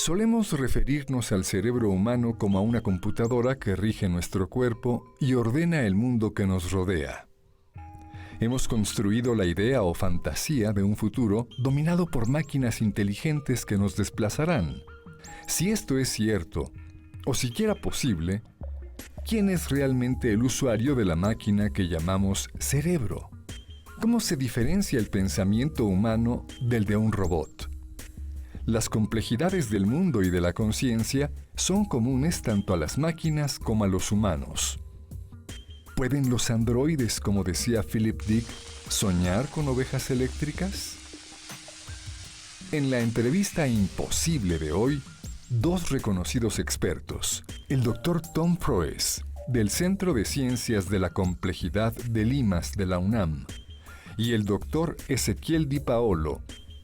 Solemos referirnos al cerebro humano como a una computadora que rige nuestro cuerpo y ordena el mundo que nos rodea. Hemos construido la idea o fantasía de un futuro dominado por máquinas inteligentes que nos desplazarán. Si esto es cierto, o siquiera posible, ¿quién es realmente el usuario de la máquina que llamamos cerebro? ¿Cómo se diferencia el pensamiento humano del de un robot? Las complejidades del mundo y de la conciencia son comunes tanto a las máquinas como a los humanos. ¿Pueden los androides, como decía Philip Dick, soñar con ovejas eléctricas? En la entrevista imposible de hoy, dos reconocidos expertos, el Dr. Tom Proes, del Centro de Ciencias de la Complejidad de Limas de la UNAM, y el Dr. Ezequiel Di Paolo,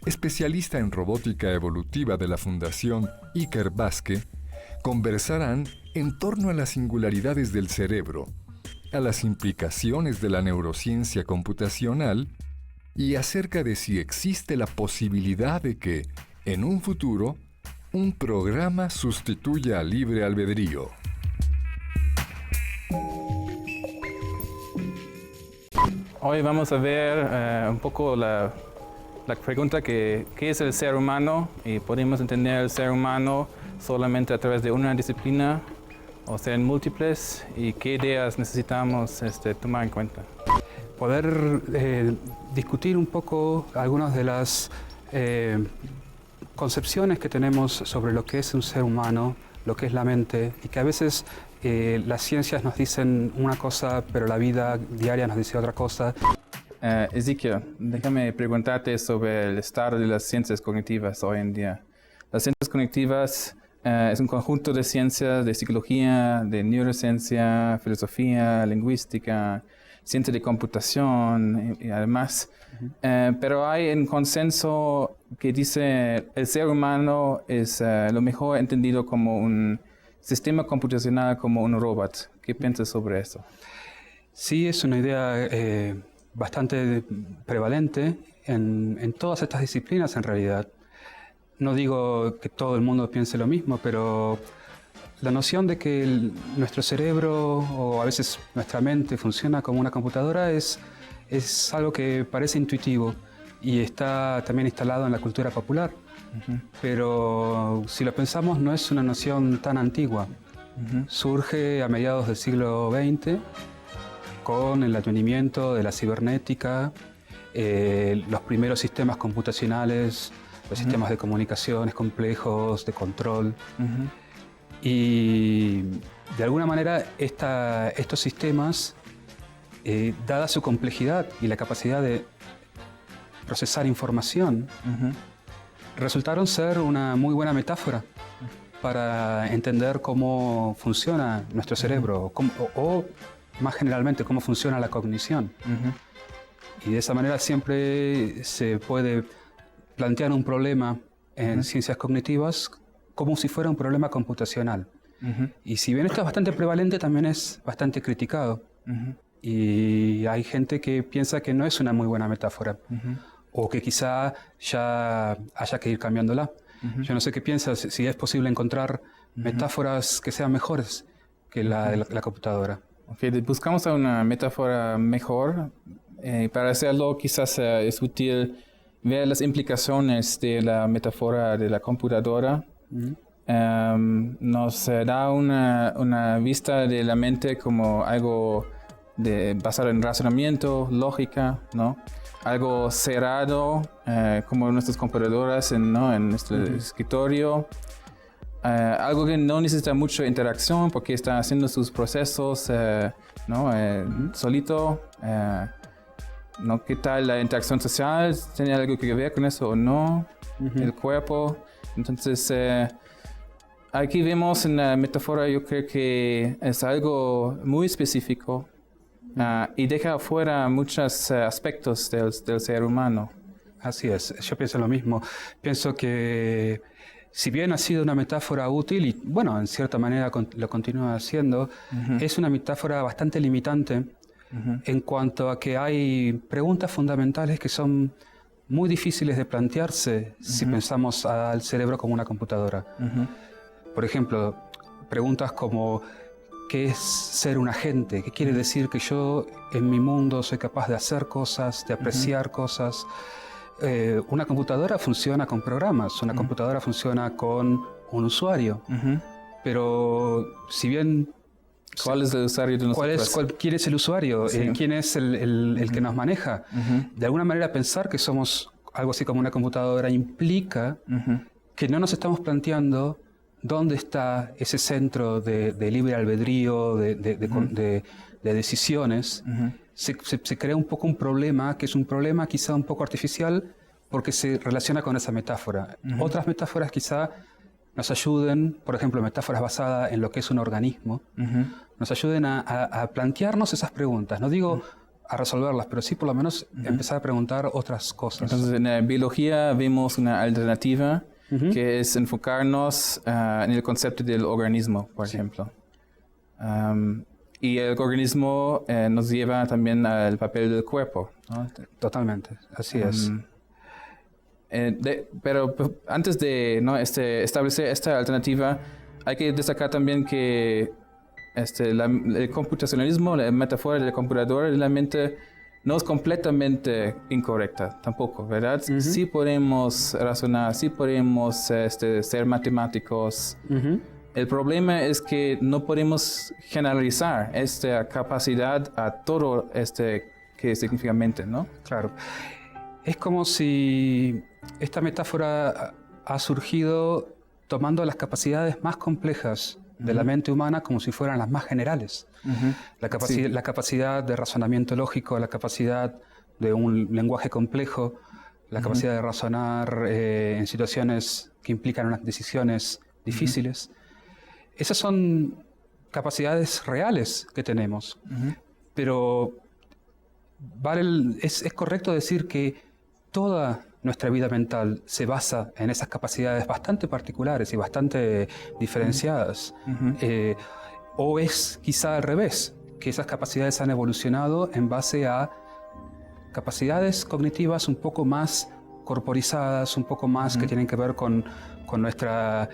especialista en robótica evolutiva de la Fundación Iker Basque, conversarán en torno a las singularidades del cerebro, a las implicaciones de la neurociencia computacional y acerca de si existe la posibilidad de que, en un futuro, un programa sustituya al libre albedrío. Hoy vamos a ver un poco la pregunta ¿qué es el ser humano? Y podemos entender el ser humano solamente a través de una disciplina o ser múltiples, y qué ideas necesitamos tomar en cuenta. Poder discutir un poco algunas de las concepciones que tenemos sobre lo que es un ser humano, lo que es la mente, y que a veces las ciencias nos dicen una cosa, pero la vida diaria nos dice otra cosa. Ezequiel, déjame preguntarte sobre el estado de las ciencias cognitivas hoy en día. Las ciencias cognitivas es un conjunto de ciencias, de psicología, de neurociencia, filosofía, lingüística, ciencia de computación y además. Pero hay un consenso que dice el ser humano es lo mejor entendido como un sistema computacional, como un robot. ¿Qué piensas sobre eso? Sí, es una idea bastante prevalente en todas estas disciplinas en realidad. No digo que todo el mundo piense lo mismo, pero la noción de que nuestro cerebro o a veces nuestra mente funciona como una computadora es algo que parece intuitivo y está también instalado en la cultura popular. Pero si lo pensamos, no es una noción tan antigua. Surge a mediados del siglo XX con el advenimiento de la cibernética, los primeros sistemas computacionales, los sistemas de comunicaciones complejos, de control. Y de alguna manera estos sistemas, dada su complejidad y la capacidad de procesar información, resultaron ser una muy buena metáfora para entender cómo funciona nuestro cerebro o más generalmente cómo funciona la cognición. Y de esa manera siempre se puede plantear un problema en ciencias cognitivas como si fuera un problema computacional. Y si bien esto es bastante prevalente, también es bastante criticado. Y hay gente que piensa que no es una muy buena metáfora, o que quizá ya haya que ir cambiándola. Yo no sé qué piensas, si es posible encontrar metáforas que sean mejores que la de la computadora. Okay, buscamos una metáfora mejor. Para hacerlo quizás es útil ver las implicaciones de la metáfora de la computadora. Nos da una vista de la mente como algo basado en razonamiento, lógica, ¿no? Algo cerrado, como nuestras computadoras en nuestro escritorio. Algo que no necesita mucha interacción porque está haciendo sus procesos solito. ¿No? ¿Qué tal la interacción social? ¿Tiene algo que ver con eso o no? El cuerpo. Entonces, aquí vemos en la metáfora, yo creo que es algo muy específico y deja afuera muchos aspectos del ser humano. Así es, yo pienso lo mismo. Pienso que si bien ha sido una metáfora útil y, bueno, en cierta manera lo continúa haciendo, es una metáfora bastante limitante en cuanto a que hay preguntas fundamentales que son muy difíciles de plantearse si pensamos al cerebro como una computadora. Por ejemplo, preguntas como ¿qué es ser un agente? ¿Qué quiere decir que yo en mi mundo soy capaz de hacer cosas, de apreciar cosas? Una computadora funciona con programas, una computadora funciona con un usuario, pero si bien... ¿Cuál es el usuario de nosotros? ¿Quién es el usuario? Sí. ¿Quién es el que nos maneja? De alguna manera pensar que somos algo así como una computadora implica que no nos estamos planteando dónde está ese centro de libre albedrío, de decisiones. Se crea un poco un problema, que es un problema quizá un poco artificial, porque se relaciona con esa metáfora. Otras metáforas quizá nos ayuden, por ejemplo, metáforas basadas en lo que es un organismo, nos ayuden a plantearnos esas preguntas. No digo a resolverlas, pero sí por lo menos empezar a preguntar otras cosas. Entonces, en la biología vemos una alternativa que es enfocarnos en el concepto del organismo, por ejemplo. Y el organismo nos lleva también al papel del cuerpo, ¿no? Totalmente, así es. Pero antes de establecer esta alternativa, hay que destacar también que el computacionalismo, la metáfora de la computadora de la mente, no es completamente incorrecta tampoco, ¿verdad? Sí podemos razonar, sí podemos ser matemáticos. El problema es que no podemos generalizar esta capacidad a todo que significa mente, ¿no? Claro. Es como si esta metáfora ha surgido tomando las capacidades más complejas de la mente humana como si fueran las más generales. La capacidad de razonamiento lógico, la capacidad de un lenguaje complejo, la capacidad de razonar en situaciones que implican unas decisiones difíciles. Esas son capacidades reales que tenemos. Pero es correcto decir que toda nuestra vida mental se basa en esas capacidades bastante particulares y bastante diferenciadas. O es quizá al revés, que esas capacidades han evolucionado en base a capacidades cognitivas un poco más corporizadas, un poco más que tienen que ver con nuestra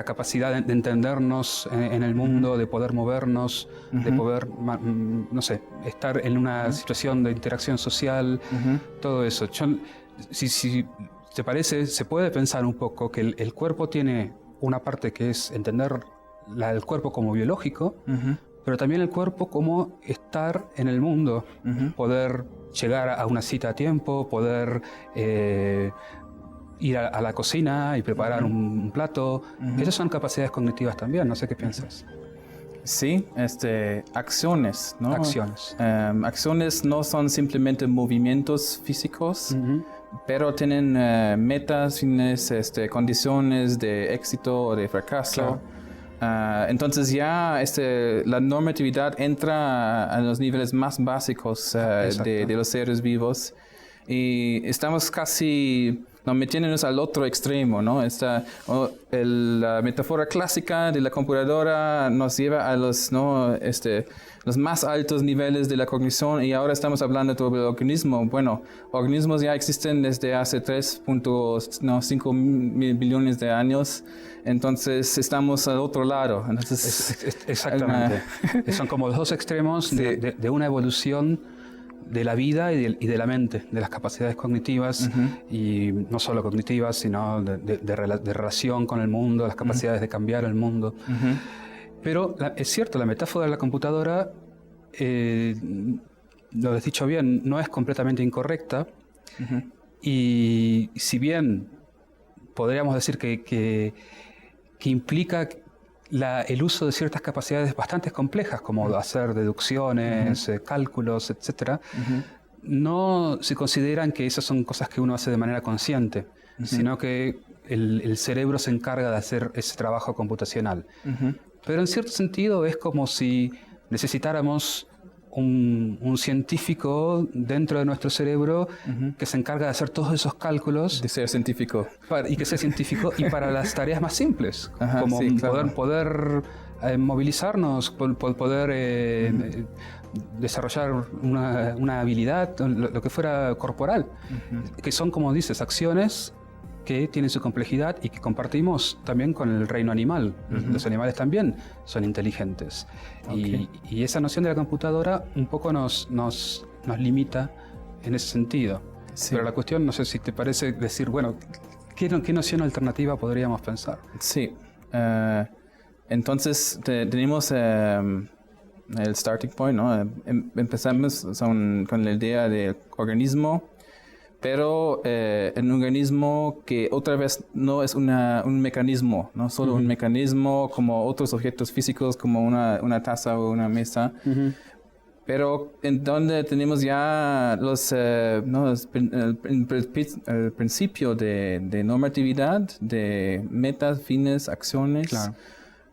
capacidad de entendernos en el mundo, de poder movernos, de poder, no sé, estar en una situación de interacción social, todo eso. Si te parece, se puede pensar un poco que el cuerpo tiene una parte que es entender el cuerpo como biológico, pero también el cuerpo como estar en el mundo, poder llegar a una cita a tiempo, poder ir a la cocina y preparar un plato. Esas son capacidades cognitivas también, no sé qué piensas. Sí, acciones, ¿no? Acciones. Acciones no son simplemente movimientos físicos, pero tienen metas, fines, condiciones de éxito o de fracaso. Claro. Entonces ya la normatividad entra a los niveles más básicos de los seres vivos y estamos casi metiéndonos al otro extremo, ¿no? La metáfora clásica de la computadora nos lleva a los más altos niveles de la cognición y ahora estamos hablando sobre el organismo. Bueno, organismos ya existen desde hace 3.5 mil billones de años, entonces estamos al otro lado. Entonces, exactamente. Son como los dos extremos de una evolución de la vida y de la mente, de las capacidades cognitivas, y no solo cognitivas, sino de relación con el mundo, las capacidades de cambiar el mundo. Pero es cierto, la metáfora de la computadora, lo has dicho bien, no es completamente incorrecta, y si bien podríamos decir que implica el uso de ciertas capacidades bastante complejas, como hacer deducciones, cálculos, etc., no se consideran que esas son cosas que uno hace de manera consciente, sino que el cerebro se encarga de hacer ese trabajo computacional. Pero en cierto sentido es como si necesitáramos un científico dentro de nuestro cerebro que se encarga de hacer todos esos cálculos. De ser científico. Y que sea científico y para las tareas más simples, como sí, claro. poder movilizarnos, poder desarrollar una habilidad, lo que fuera corporal, que son, como dices, acciones que tienen su complejidad y que compartimos también con el reino animal. Los animales también son inteligentes. Okay. Y esa noción de la computadora un poco nos limita en ese sentido. Sí. Pero la cuestión, no sé si te parece decir, bueno, ¿qué noción alternativa podríamos pensar? Sí. Entonces tenemos el starting point, ¿no? Empezamos con la idea del organismo, pero un organismo que otra vez no es un mecanismo, no solo un mecanismo como otros objetos físicos como una taza o una mesa, pero en donde tenemos ya el principio de normatividad, de metas, fines, acciones. Claro.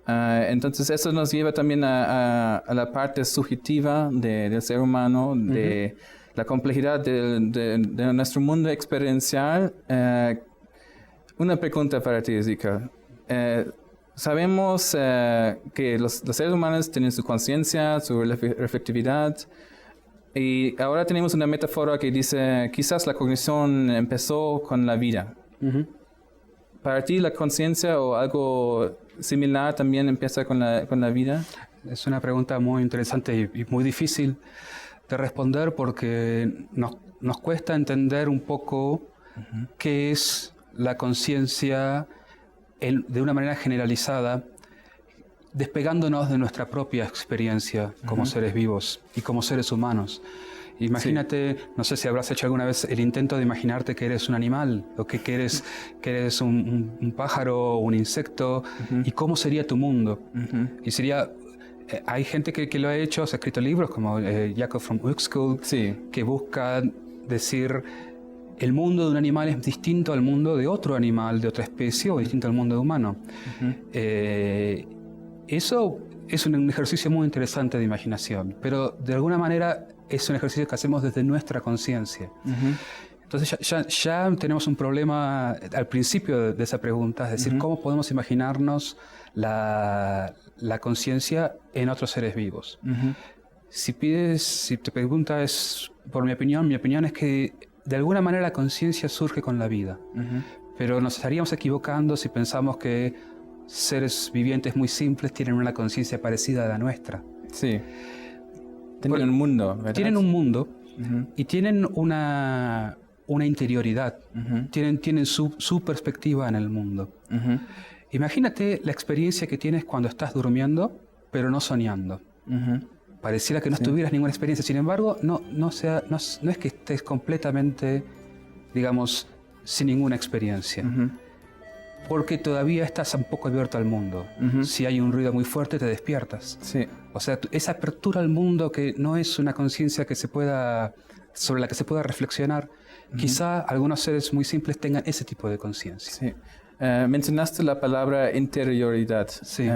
Entonces eso nos lleva también a la parte subjetiva del ser humano, de la complejidad de nuestro mundo experiencial. Una pregunta para ti, Ezequiel. Sabemos que los seres humanos tienen su conciencia, su reflectividad, y ahora tenemos una metáfora que dice quizás la cognición empezó con la vida. ¿Para ti la conciencia o algo similar también empieza con la vida? Es una pregunta muy interesante y muy difícil de responder porque nos cuesta entender un poco qué es la conciencia de una manera generalizada, despegándonos de nuestra propia experiencia como seres vivos y como seres humanos. Imagínate, no sé si habrás hecho alguna vez el intento de imaginarte que eres un animal o que eres un pájaro o un insecto y cómo sería tu mundo. Y sería... hay gente que lo ha hecho, se ha escrito libros como Jacob von Uexküll, que busca decir el mundo de un animal es distinto al mundo de otro animal, de otra especie o distinto al mundo humano. Eso es un ejercicio muy interesante de imaginación, pero de alguna manera es un ejercicio que hacemos desde nuestra conciencia. Entonces ya tenemos un problema al principio de esa pregunta, es decir, ¿cómo podemos imaginarnos la conciencia en otros seres vivos? Si te preguntas por mi opinión es que de alguna manera la conciencia surge con la vida, pero nos estaríamos equivocando si pensamos que seres vivientes muy simples tienen una conciencia parecida a la nuestra. Sí. Tienen un mundo, ¿verdad? Tienen un mundo y tienen una interioridad, tienen su perspectiva en el mundo. Imagínate la experiencia que tienes cuando estás durmiendo, pero no soñando. Pareciera que no tuvieras ninguna experiencia, sin embargo, no es que estés completamente, digamos, sin ninguna experiencia. Porque todavía estás un poco abierto al mundo. Si hay un ruido muy fuerte, te despiertas. Sí. O sea, esa apertura al mundo que no es una conciencia sobre la que se pueda reflexionar, quizá algunos seres muy simples tengan ese tipo de conciencia. Sí. Mencionaste la palabra interioridad. Sí.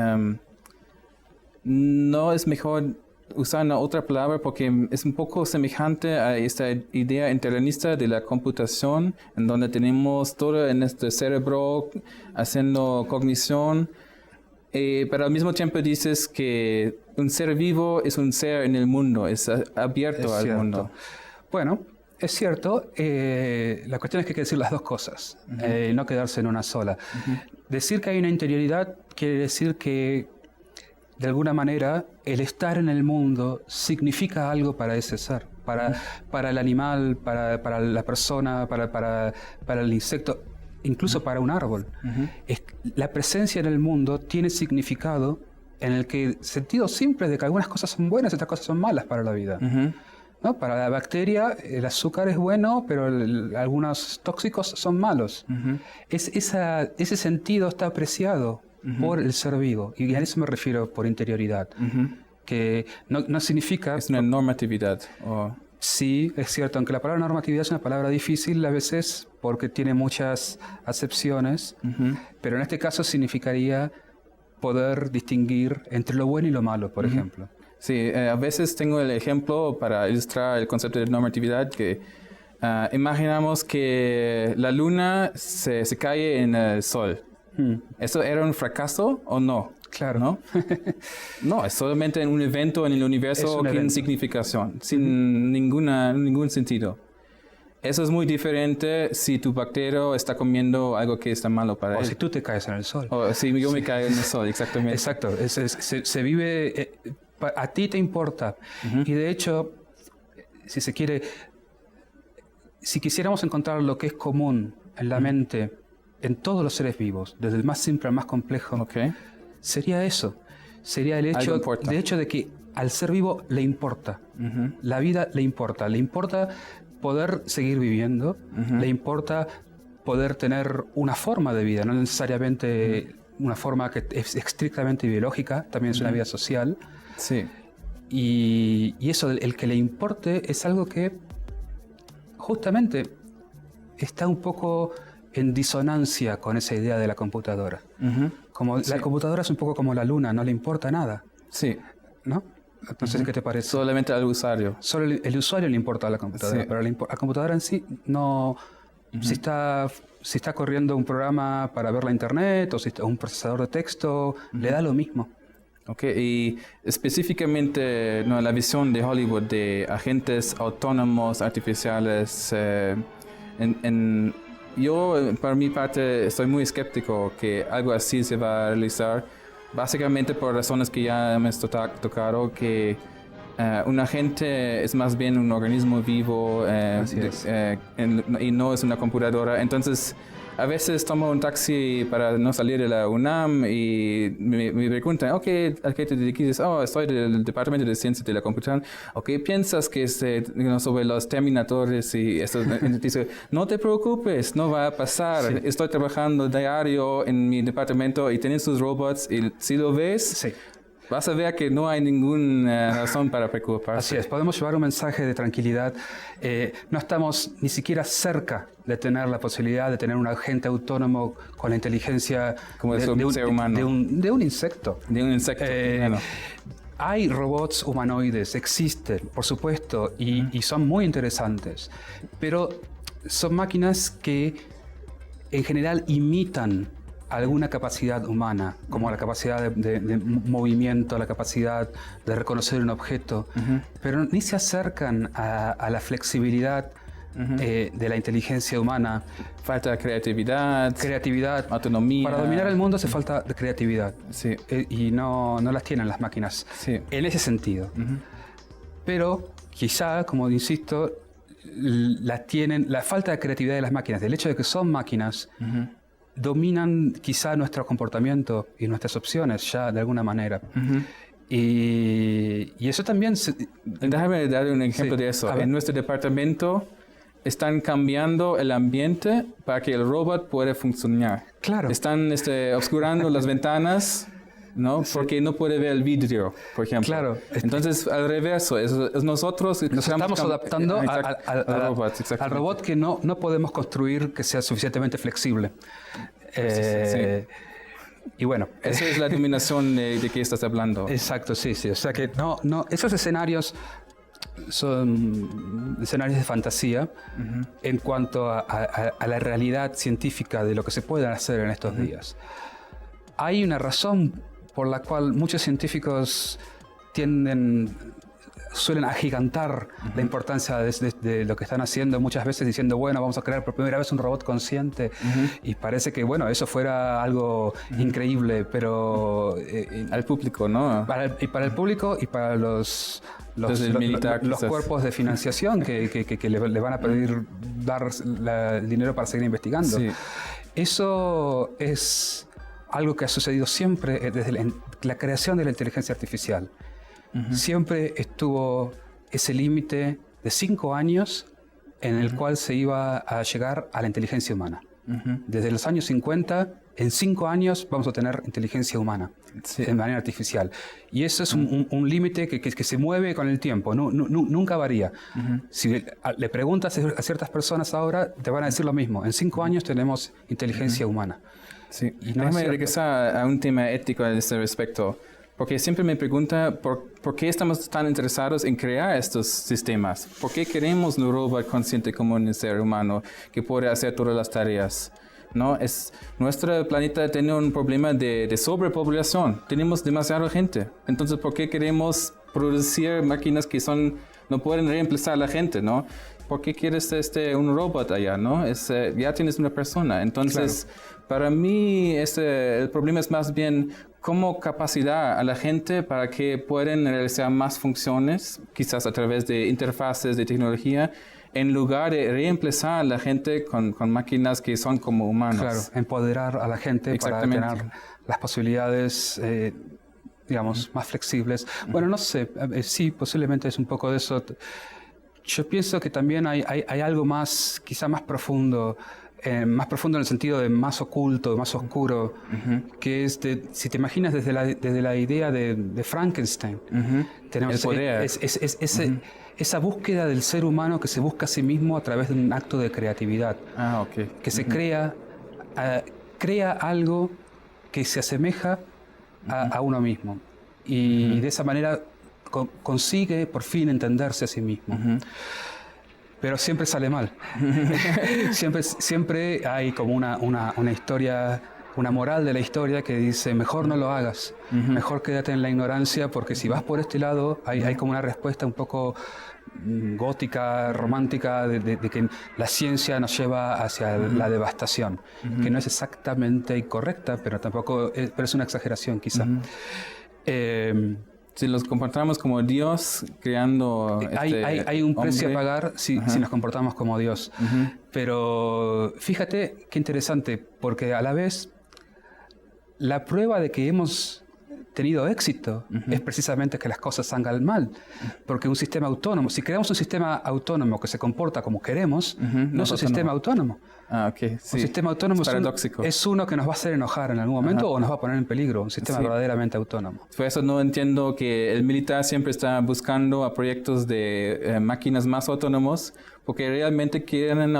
¿No es mejor usar una otra palabra porque es un poco semejante a esta idea interiorizada de la computación, en donde tenemos todo en nuestro cerebro haciendo cognición, pero al mismo tiempo dices que un ser vivo es un ser en el mundo, es abierto al mundo? Bueno, es cierto. La cuestión es que hay que decir las dos cosas, no quedarse en una sola. Decir que hay una interioridad quiere decir que de alguna manera, el estar en el mundo significa algo para ese ser, para el animal, para la persona, para el insecto, incluso para un árbol. La presencia en el mundo tiene significado en el sentido simple de que algunas cosas son buenas y otras cosas son malas para la vida. ¿No? Para la bacteria, el azúcar es bueno, pero algunos tóxicos son malos. Ese sentido está apreciado por el ser vivo, y a eso me refiero por interioridad, que no significa... Es una normatividad. Sí, es cierto, aunque la palabra normatividad es una palabra difícil a veces porque tiene muchas acepciones, pero en este caso significaría poder distinguir entre lo bueno y lo malo, por ejemplo. Sí, a veces tengo el ejemplo para ilustrar el concepto de normatividad que imaginamos que la luna se cae en el sol. ¿Eso era un fracaso o no? Claro. ¿no? No, es solamente un evento en el universo sin significación, sin ningún sentido. Eso es muy diferente si tu bacterio está comiendo algo que está malo para él. O si tú te caes en el sol. O si yo me caigo en el sol, exactamente. Exacto. Se vive... a ti te importa. Y de hecho, si se quiere... Si quisiéramos encontrar lo que es común en la mente, en todos los seres vivos, desde el más simple al más complejo, sería eso. Sería el hecho de que al ser vivo le importa. La vida le importa. Le importa poder seguir viviendo. Le importa poder tener una forma de vida, no necesariamente una forma que es estrictamente biológica, también es una vida social. Sí. Y eso, el que le importe, es algo que justamente está un poco en disonancia con esa idea de la computadora. Como la computadora es un poco como la luna, no le importa nada. Sí. ¿No? No sé qué te parece. Solamente al usuario. Solo el usuario le importa a la computadora, pero la computadora en sí no... Si está corriendo un programa para ver la internet o si está un procesador de texto, le da lo mismo. Ok, y específicamente la visión de Hollywood de agentes autónomos artificiales, yo, por mi parte, estoy muy escéptico que algo así se va a realizar, básicamente por razones que ya hemos tocado, que un agente es más bien un organismo vivo y no es una computadora. Entonces, a veces tomo un taxi para no salir de la UNAM y me preguntan, ¿a qué te dedicas? Estoy del Departamento de Ciencias de la Computación. ¿Qué piensas que sobre los terminadores y eso? Dice, no te preocupes, no va a pasar. Sí. Estoy trabajando diario en mi departamento y tienen sus robots y si lo ves... vas a ver que no hay ninguna razón para preocuparse. Así es, podemos llevar un mensaje de tranquilidad. No estamos ni siquiera cerca de tener la posibilidad de tener un agente autónomo con la inteligencia como de un ser humano. De un insecto. De un insecto, claro. Hay robots humanoides, existen, por supuesto, y son muy interesantes, pero son máquinas que en general imitan alguna capacidad humana, como la capacidad de movimiento, la capacidad de reconocer un objeto, pero ni se acercan a la flexibilidad de la inteligencia humana. Falta creatividad, autonomía. Para dominar el mundo hace falta de creatividad, y no las tienen las máquinas, en ese sentido. Pero quizá, como insisto, la falta de creatividad de las máquinas, del hecho de que son máquinas, dominan quizá nuestro comportamiento y nuestras opciones ya de alguna manera. Y eso también... Déjame dar un ejemplo de eso. En nuestro departamento están cambiando el ambiente para que el robot pueda funcionar. Claro. Están obscurando las ventanas, ¿no? Porque no puede ver el vidrio, por ejemplo. Claro. Entonces, al reverso, es nosotros nos estamos adaptando al robot que no podemos construir que sea suficientemente flexible. Y bueno, esa es la dominación de que estás hablando. Exacto, sí. O sea que esos escenarios son escenarios de fantasía en cuanto a la realidad científica de lo que se puede hacer en estos días. Hay una razón por la cual muchos científicos suelen agigantar la importancia de lo que están haciendo, muchas veces diciendo, bueno, vamos a crear por primera vez un robot consciente, y parece que, bueno, eso fuera algo increíble, pero... al público, ¿no? Para el público y para los cuerpos de financiación que le van a pedir dar el dinero para seguir investigando. Sí. Eso es algo que ha sucedido siempre desde la creación de la inteligencia artificial. Siempre estuvo ese límite de 5 años en el cual se iba a llegar a la inteligencia humana. Desde los años 50, en 5 años vamos a tener inteligencia humana de manera artificial. Y eso es un límite que se mueve con el tiempo, nunca varía. Si le preguntas a ciertas personas ahora, te van a decir lo mismo. En 5 años tenemos inteligencia humana. Sí. Déjame regresar a un tema ético a este respecto. Porque siempre me pregunta por qué estamos tan interesados en crear estos sistemas. ¿Por qué queremos un robot consciente como un ser humano que puede hacer todas las tareas? ¿no? Nuestro planeta tiene un problema de sobrepoblación. Tenemos demasiada gente. Entonces, ¿por qué queremos producir máquinas que no pueden reemplazar a la gente, ¿no? ¿Por qué quieres un robot allá, no? Ya tienes una persona. Entonces, para mí, el problema es más bien cómo capacitar a la gente para que puedan realizar más funciones, quizás a través de interfaces de tecnología, en lugar de reemplazar a la gente con máquinas que son como humanos. Claro, empoderar a la gente para tener las posibilidades, digamos, más flexibles. Bueno, no sé, sí, posiblemente es un poco de eso. Yo pienso que también hay algo más, quizá más profundo en el sentido de más oculto, más oscuro, que es, si te imaginas desde la idea de Frankenstein, tenemos el poder. Esa búsqueda del ser humano que se busca a sí mismo a través de un acto de creatividad, que se crea algo que se asemeja a uno mismo, y de esa manera consigue por fin entenderse a sí mismo. Pero siempre sale mal. siempre hay como una historia, una moral de la historia que dice, mejor no lo hagas, mejor quédate en la ignorancia, porque si vas por este lado, hay como una respuesta un poco gótica, romántica, de que la ciencia nos lleva hacia la devastación, que no es exactamente incorrecta, pero tampoco pero es una exageración quizá. Si los comportamos como Dios, creando... hay un precio a pagar si nos comportamos como Dios. Pero fíjate qué interesante, porque a la vez la prueba de que hemos tenido éxito es precisamente que las cosas salgan mal. Porque un sistema autónomo, si creamos un sistema autónomo que se comporta como queremos, no es un sistema autónomo. Sí. Un sistema autónomo es uno que nos va a hacer enojar en algún momento o nos va a poner en peligro, un sistema verdaderamente autónomo. Por eso no entiendo que el militar siempre está buscando a proyectos de máquinas más autónomos, porque realmente quieren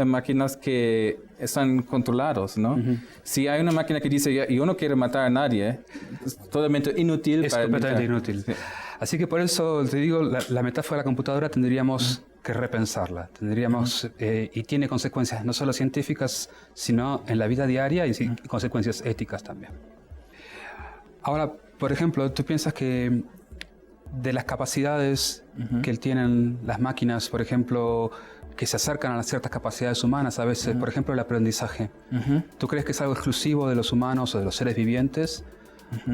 máquinas que están controlados, ¿no? Si hay una máquina que dice, yo no quiero matar a nadie, es totalmente inútil. Es completamente inútil. Sí. Así que por eso te digo, la metáfora de la computadora tendríamos que repensarla. Y tiene consecuencias no solo científicas, sino en la vida diaria y consecuencias éticas también. Ahora, por ejemplo, tú piensas que de las capacidades que tienen las máquinas, por ejemplo, que se acercan a ciertas capacidades humanas a veces, por ejemplo, el aprendizaje. ¿Tú crees que es algo exclusivo de los humanos o de los seres vivientes?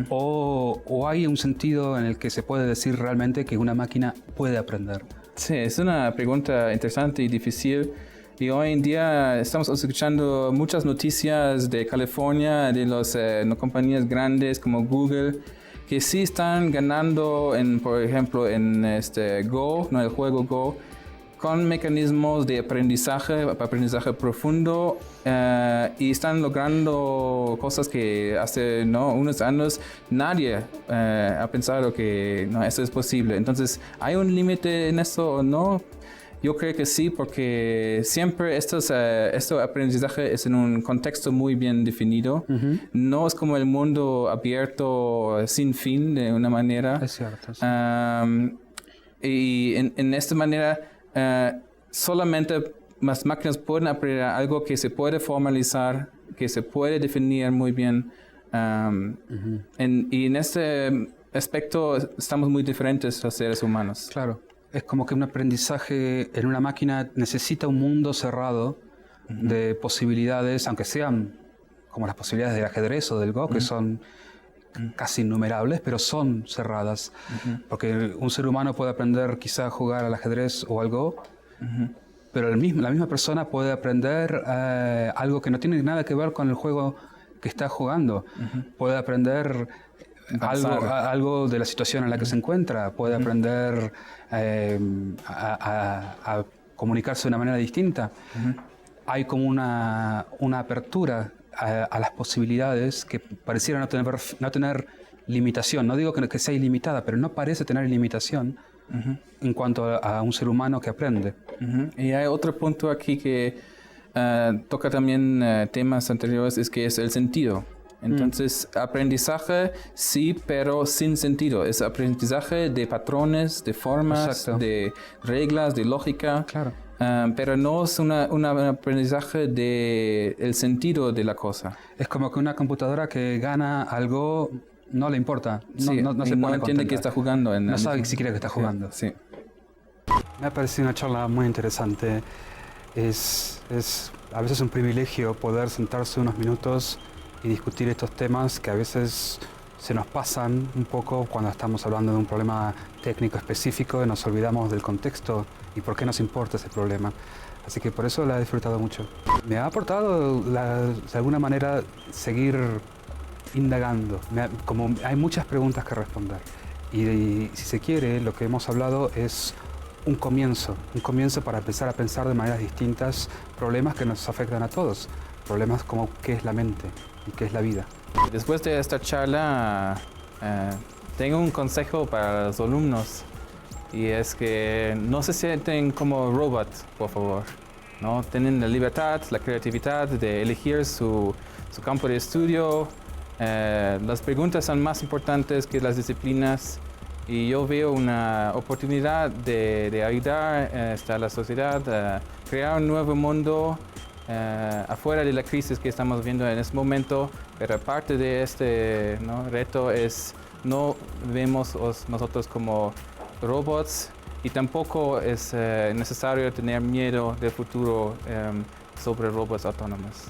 ¿O hay un sentido en el que se puede decir realmente que una máquina puede aprender? Sí, es una pregunta interesante y difícil. Y hoy en día estamos escuchando muchas noticias de California, de las compañías grandes como Google, que sí están ganando, por ejemplo, en Go, el juego Go, con mecanismos de aprendizaje profundo, y están logrando cosas que hace unos años nadie ha pensado que eso es posible. Entonces, ¿hay un límite en eso o no? Yo creo que sí, porque siempre este aprendizaje es en un contexto muy bien definido. No es como el mundo abierto sin fin, de una manera. Es cierto. Sí. Y en esta manera, solamente las máquinas pueden aprender algo que se puede formalizar, que se puede definir muy bien. Y en este aspecto estamos muy diferentes los seres humanos. Claro. Es como que un aprendizaje en una máquina necesita un mundo cerrado de posibilidades, aunque sean como las posibilidades del ajedrez o del Go, que son casi innumerables, pero son cerradas. Porque un ser humano puede aprender quizá a jugar al ajedrez o al Go, pero la misma persona puede aprender algo que no tiene nada que ver con el juego que está jugando. Puede aprender algo de la situación en la que se encuentra, puede aprender a comunicarse de una manera distinta. Hay como una apertura a las posibilidades que pareciera no tener limitación. No digo que sea ilimitada, pero no parece tener limitación en cuanto a un ser humano que aprende. Y hay otro punto aquí que toca también temas anteriores, es que es el sentido. Entonces, aprendizaje sí, pero sin sentido. Es aprendizaje de patrones, de formas, de reglas, de lógica. Claro. pero no es un aprendizaje del sentido de la cosa. Es como que una computadora que gana algo no le importa, no, Sí, no se no pone entiende contenta. que está jugando. No sabe siquiera que está jugando. Sí. Me ha parecido una charla muy interesante. Es a veces un privilegio poder sentarse unos minutos y discutir estos temas que a veces se nos pasan un poco cuando estamos hablando de un problema técnico específico y nos olvidamos del contexto y por qué nos importa ese problema. Así que por eso la he disfrutado mucho. Me ha aportado de alguna manera seguir indagando. Como hay muchas preguntas que responder. Y si se quiere, lo que hemos hablado es un comienzo para empezar a pensar de maneras distintas problemas que nos afectan a todos. Problemas como qué es la mente y qué es la vida. Después de esta charla, tengo un consejo para los alumnos y es que no se sienten como robots, por favor. ¿No? Tienen la libertad, la creatividad de elegir su campo de estudio. Las preguntas son más importantes que las disciplinas y yo veo una oportunidad de ayudar a la sociedad a crear un nuevo mundo afuera de la crisis que estamos viendo en este momento, pero parte de este reto es no vemos nosotros como robots y tampoco es necesario tener miedo del futuro sobre robots autónomos.